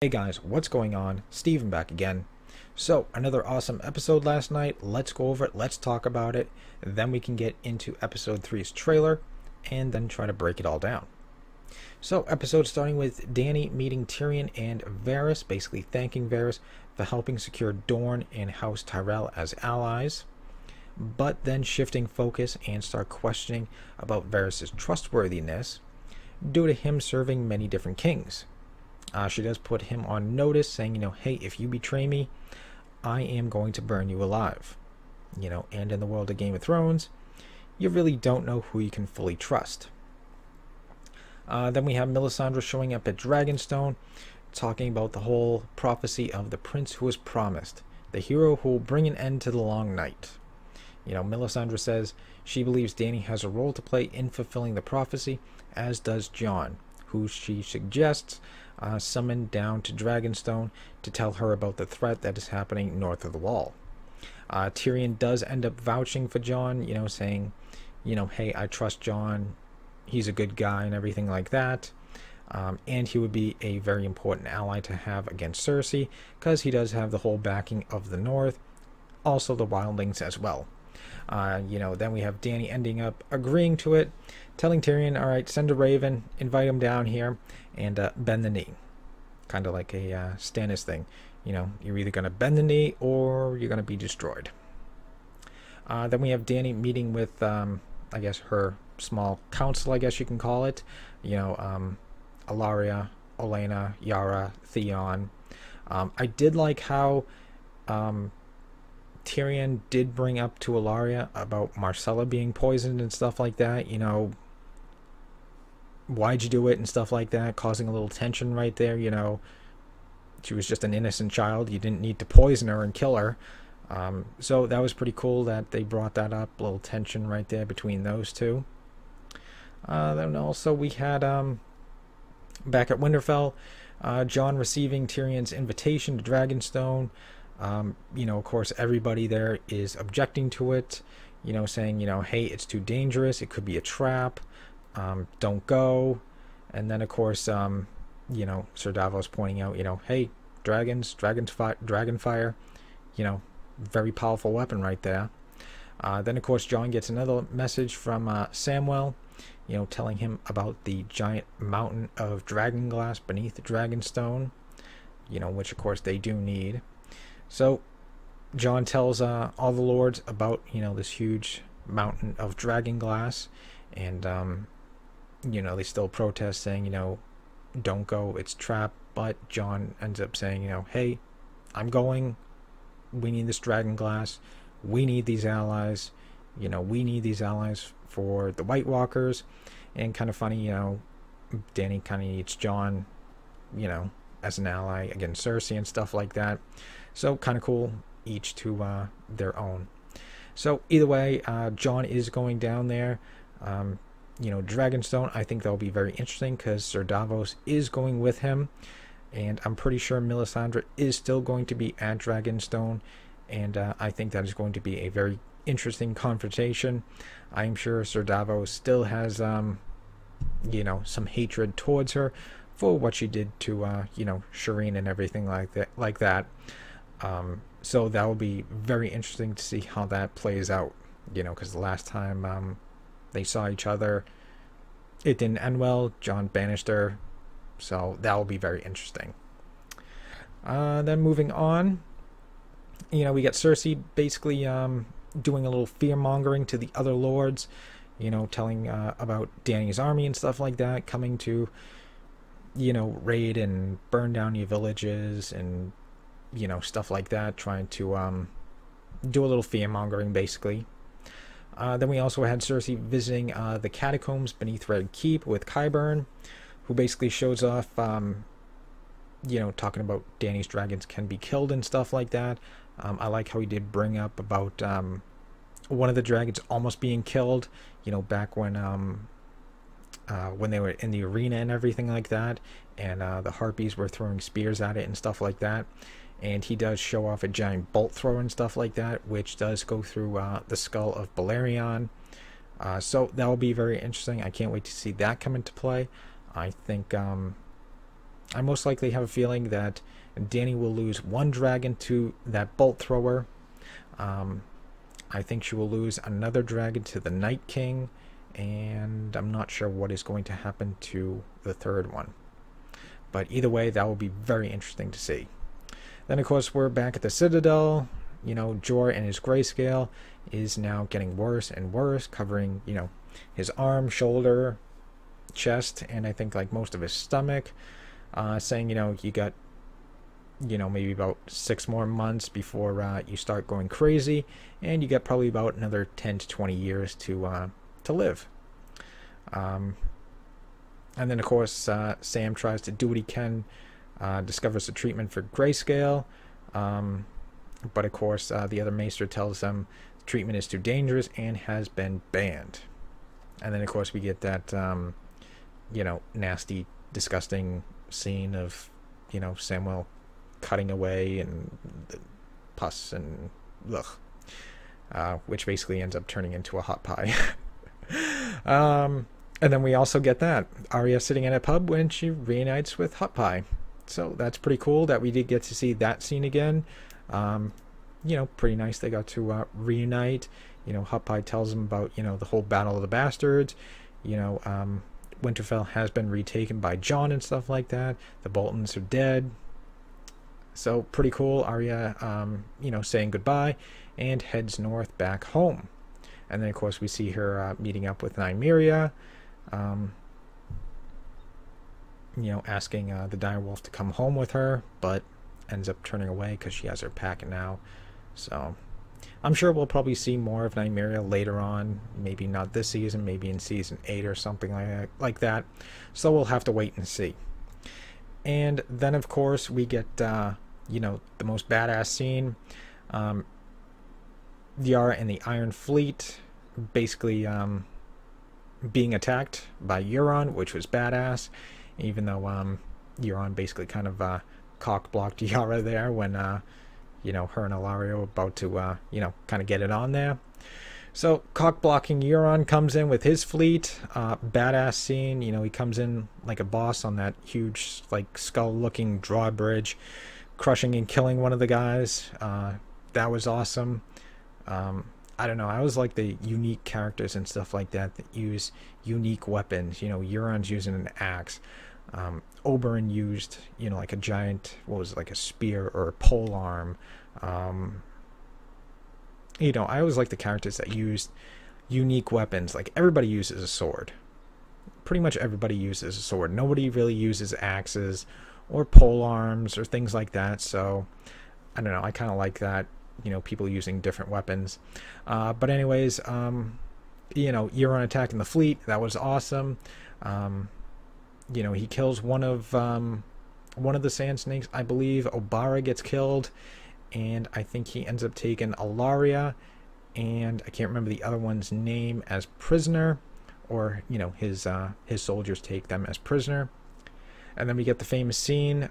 Hey guys, what's going on? Steven back again. So, another awesome episode last night. Let's go over it, let's talk about it. Then we can get into episode 3's trailer and then try to break it all down. So, episode starting with Dany meeting Tyrion and Varys, basically thanking Varys for helping secure Dorne and House Tyrell as allies, but then shifting focus and start questioning about Varys' trustworthiness due to him serving many different kings. She does put him on notice, saying, hey, if you betray me, I am going to burn you alive. And in the world of Game of Thrones, you really don't know who you can fully trust. Then we have Melisandre showing up at Dragonstone, talking about the whole prophecy of the prince who was promised, the hero who will bring an end to the long night. Melisandre says she believes Dany has a role to play in fulfilling the prophecy, as does Jon, who she suggests summoned down to Dragonstone to tell her about the threat that is happening north of the wall. Tyrion does end up vouching for Jon, saying, hey, I trust Jon, he's a good guy and everything like that. And he would be a very important ally to have against Cersei, because he does have the whole backing of the North, also the wildlings as well. Then we have Dany ending up agreeing to it, telling Tyrion, all right, send a raven, invite him down here, and bend the knee. Kind of like a Stannis thing. You're either going to bend the knee or you're going to be destroyed. Then we have Dany meeting with, I guess, her small council, I guess you can call it. Aria, Olenna, Yara, Theon. I did like how Tyrion did bring up to Aria about Marcella being poisoned and stuff like that. Why'd you do it and stuff like that, causing a little tension right there. She was just an innocent child. You didn't need to poison her and kill her. So that was pretty cool that they brought that up, a little tension right there between those two. Then also we had back at Winterfell, Jon receiving Tyrion's invitation to Dragonstone. Of course, everybody there is objecting to it, saying, hey, it's too dangerous, it could be a trap, don't go. And then, of course, Sir Davos pointing out, hey, dragonfire, very powerful weapon right there. Then, of course, Jon gets another message from Samwell, telling him about the giant mountain of dragonglass beneath the Dragonstone, which, of course, they do need. So Jon tells all the lords about this huge mountain of dragonglass, and they still protest, saying don't go, it's trapped. But Jon ends up saying hey, I'm going, we need this dragonglass, we need these allies, we need these allies for the White Walkers. And kind of funny, Dany kind of needs Jon as an ally against Cersei and stuff like that. So kind of cool, each to their own. So either way, Jon is going down there. Dragonstone, I think that'll be very interesting because Sir Davos is going with him. And I'm pretty sure Melisandre is still going to be at Dragonstone. And I think that is going to be a very interesting confrontation. I'm sure Sir Davos still has, some hatred towards her for what she did to, Shireen and everything like that. So that will be very interesting to see how that plays out, because the last time they saw each other, it didn't end well. Jon banished her, so that will be very interesting. Then moving on, we got Cersei basically doing a little fear-mongering to the other lords, telling about Dany's army and stuff like that, coming to, raid and burn down your villages and stuff like that, trying to do a little fear-mongering, basically. Then we also had Cersei visiting the catacombs beneath Red Keep with Qyburn, who basically shows off, talking about Dany's dragons can be killed and stuff like that. I like how he did bring up about one of the dragons almost being killed, back when they were in the arena and everything like that, and the Harpies were throwing spears at it and stuff like that. And he does show off a giant bolt thrower and stuff like that, which does go through the skull of Balerion. So that will be very interesting. I can't wait to see that come into play. I think I most likely have a feeling that Dany will lose one dragon to that bolt thrower. I think she will lose another dragon to the Night King, and I'm not sure what is going to happen to the third one. But either way, that will be very interesting to see. Then, of course, we're back at the Citadel. You know, Jorah and his grayscale is now getting worse and worse, covering, you know, his arm, shoulder, chest, and I think like most of his stomach, saying, you know, you got, you know, maybe about 6 more months before you start going crazy, and you got probably about another 10 to 20 years to live. And then, of course, Sam tries to do what he can, discovers a treatment for grayscale, but of course the other maester tells them the treatment is too dangerous and has been banned. And then, of course, we get that, you know, nasty, disgusting scene of, you know, Samwell cutting away and the pus and ugh, which basically ends up turning into a hot pie. And then we also get that Aria sitting in a pub when she reunites with Hot Pie. So that's pretty cool that we did get to see that scene again. You know, pretty nice they got to reunite. You know, Hot Pie tells them about, you know, the whole Battle of the Bastards. You know, Winterfell has been retaken by Jon and stuff like that. The Boltons are dead. So pretty cool. Aria, you know, saying goodbye and heads north back home. And then, of course, we see her meeting up with Nymeria. You know, asking the direwolf to come home with her, but ends up turning away because she has her pack now. So I'm sure we'll probably see more of Nymeria later on. Maybe not this season, maybe in season 8 or something like that. So we'll have to wait and see. And then, of course, we get, you know, the most badass scene. Yara and the Iron Fleet basically being attacked by Euron, which was badass, even though Euron basically kind of cock-blocked Yara there when, you know, her and Ilario were about to, you know, kind of get it on there. So cock-blocking Euron comes in with his fleet. Badass scene. You know, he comes in like a boss on that huge, like, skull-looking drawbridge, crushing and killing one of the guys. That was awesome. I don't know, I always like the unique characters and stuff like that that use unique weapons. You know, Euron's using an axe. Oberyn used, you know, like a giant, what was it, like a spear or a pole arm. You know, I always like the characters that used unique weapons. Like, everybody uses a sword. Pretty much everybody uses a sword. Nobody really uses axes or pole arms or things like that. So, I don't know, I kind of like that. You know, people using different weapons. But anyways, you know, Euron attacking the fleet. That was awesome. You know, he kills one of the Sand Snakes, I believe. Obara gets killed, and I think he ends up taking Alaria, and I can't remember the other one's name, as prisoner, or, you know, his soldiers take them as prisoner. And then we get the famous scene,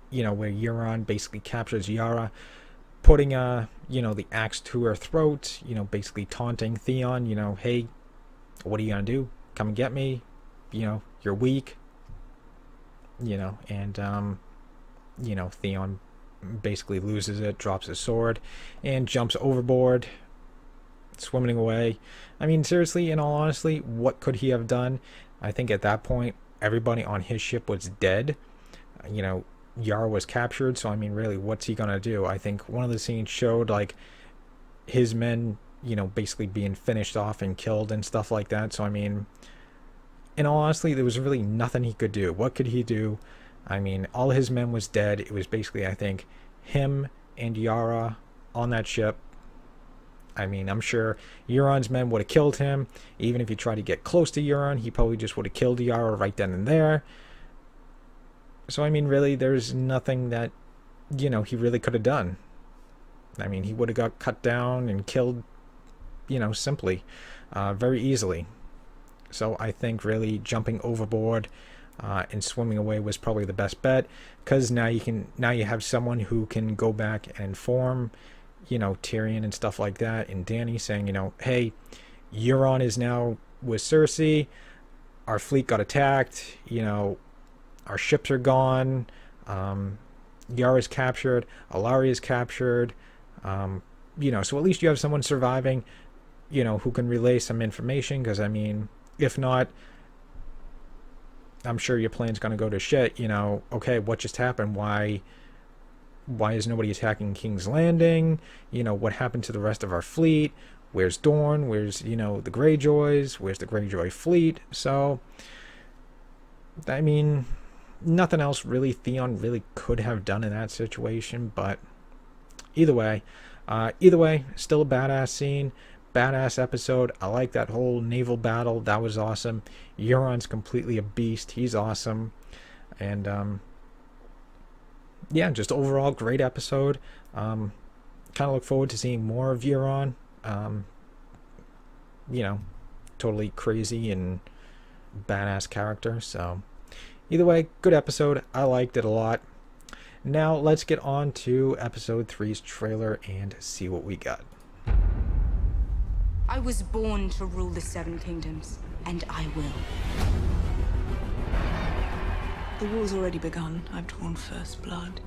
you know, where Euron basically captures Yara, putting you know, the axe to her throat, you know, basically taunting Theon, you know, hey, what are you gonna do? Come and get me, you know, you're weak, you know. And you know, Theon basically loses it, drops his sword, and jumps overboard, swimming away. I mean, seriously, in all honesty, what could he have done? I think at that point, everybody on his ship was dead. You know, Yara was captured, so I mean, really, what's he gonna do? I think one of the scenes showed, like, his men, you know, basically being finished off and killed and stuff like that. So I mean, in all honesty, there was really nothing he could do. What could he do? I mean, all his men was dead. It was basically, I think, him and Yara on that ship. I mean, I'm sure Euron's men would have killed him. Even if he tried to get close to Euron, he probably just would have killed Yara right then and there. So, I mean, really, there's nothing that, you know, he really could have done. I mean, he would have got cut down and killed, you know, simply, very easily. So I think really jumping overboard and swimming away was probably the best bet, because now you have someone who can go back and inform, you know, Tyrion and stuff like that, and Dany, saying, you know, hey, Euron is now with Cersei, our fleet got attacked, you know, our ships are gone. Yara's captured. Alaria's captured. So at least you have someone surviving, who can relay some information. Because, I mean, if not, I'm sure your plan's going to go to shit. Okay, what just happened? Why is nobody attacking King's Landing? What happened to the rest of our fleet? Where's Dorne? Where's, the Greyjoys? Where's the Greyjoy fleet? So, I mean, nothing else really Theon really could have done in that situation. But either way, still a badass scene. Badass episode. I like that whole naval battle. That was awesome. Euron's completely a beast. He's awesome. And, yeah, just overall great episode. Kind of look forward to seeing more of Euron. Totally crazy and badass character. So either way, good episode. I liked it a lot. Now let's get on to episode 3's trailer and see what we got. I was born to rule the Seven Kingdoms, and I will. The war's already begun. I've drawn first blood.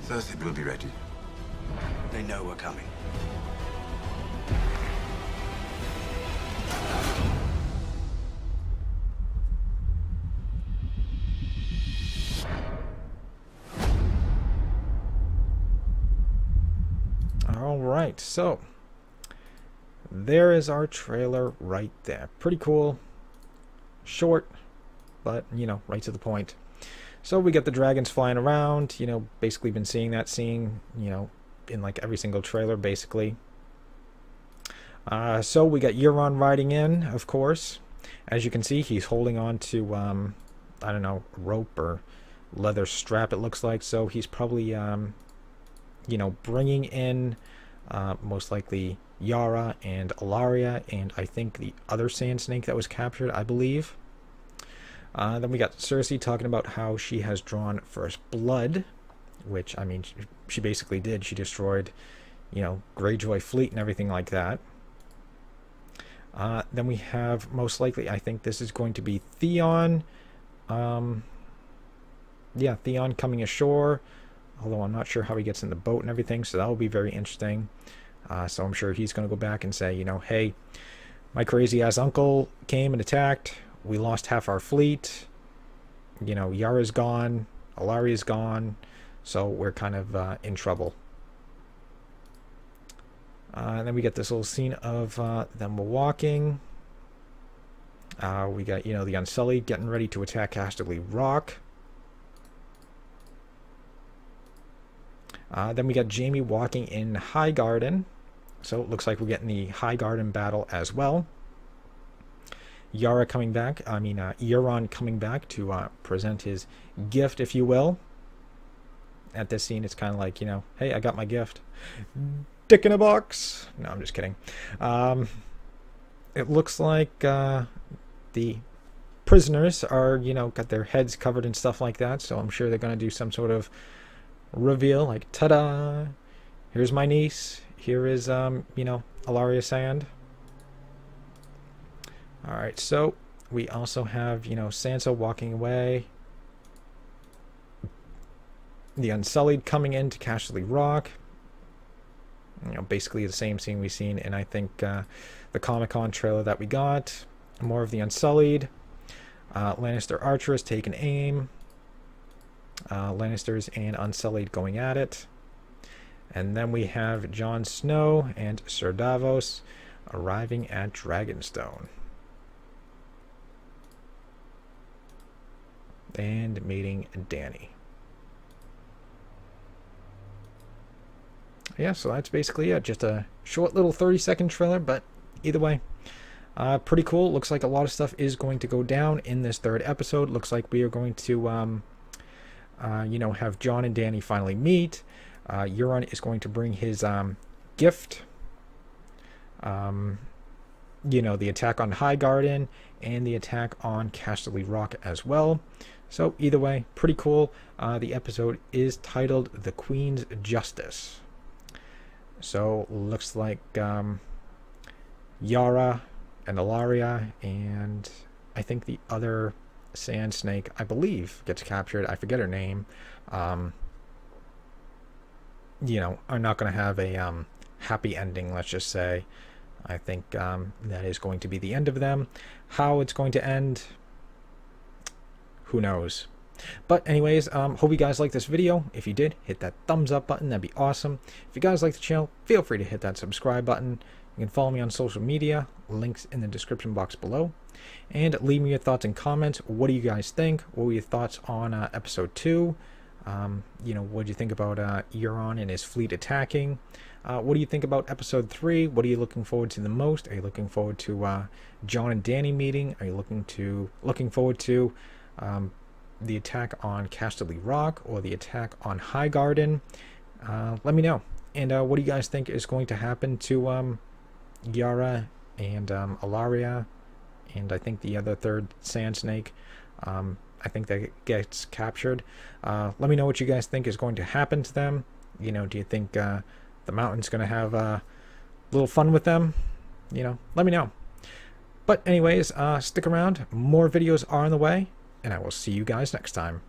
Cersei will be ready. They know we're coming. All right, so there is our trailer right there. Pretty cool. Short, but, right to the point. So we got the dragons flying around, basically been seeing that scene, in like every single trailer, basically. So we got Euron riding in, of course. As you can see, he's holding on to, I don't know, rope or leather strap, it looks like. So he's probably, bringing in, most likely, Yara and Alaria, and I think the other sand snake that was captured, I believe. Then we got Cersei talking about how she has drawn first blood, which, I mean, she basically did. She destroyed, Greyjoy fleet and everything like that. Then we have, most likely, I think this is going to be Theon. Yeah, Theon coming ashore, although I'm not sure how he gets in the boat and everything, so that will be very interesting. So I'm sure he's going to go back and say, hey, my crazy-ass uncle came and attacked. We lost half our fleet. Yara's gone. Alaria's gone. So we're kind of in trouble. And then we get this little scene of them walking. We got, the Unsullied getting ready to attack Casterly Rock. Then we got Jaime walking in Highgarden. So it looks like we're getting the Highgarden battle as well. Euron coming back to present his gift, if you will. At this scene, it's kind of like, hey, I got my gift. Dick in a box. No, I'm just kidding. It looks like the prisoners are, got their heads covered and stuff like that. So I'm sure they're going to do some sort of reveal, like, ta-da! Here's my niece. Here is, Alaria Sand. Alright, so we also have, Sansa walking away. The Unsullied coming into Casterly Rock. Basically the same scene we've seen in, I think, the Comic-Con trailer that we got. More of the Unsullied. Lannister archers taking aim. Lannisters and Unsullied going at it. And then we have Jon Snow and Sir Davos arriving at Dragonstone. And meeting Dany. Yeah, so that's basically it. Just a short little 30-second trailer, but either way, pretty cool. Looks like a lot of stuff is going to go down in this third episode. Looks like we are going to, have Jon and Dany finally meet. Euron is going to bring his gift. The attack on Highgarden and the attack on Casterly Rock as well. So either way, pretty cool. The episode is titled The Queen's Justice. So looks like Yara and Alaria and I think the other sand snake, I believe, gets captured. I forget her name. You know, are not going to have a happy ending, let's just say. I think that is going to be the end of them. How it's going to end, who knows. But anyways, hope you guys liked this video. If you did, hit that thumbs up button. That'd be awesome. If you guys like the channel, feel free to hit that subscribe button. You can follow me on social media. Links in the description box below. And leave me your thoughts and comments. What do you guys think? What were your thoughts on episode 2? You know, what do you think about Euron and his fleet attacking? What do you think about episode 3? What are you looking forward to the most? Are you looking forward to Jon and Dany meeting? Are you looking forward to the attack on Casterly Rock or the attack on Highgarden? Let me know. And what do you guys think is going to happen to Yara and Alaria, and I think the other third sand snake? I think that gets captured. Let me know what you guys think is going to happen to them. You know, do you think the mountain's going to have a little fun with them? You know, let me know. But anyways, stick around. More videos are on the way, and I will see you guys next time.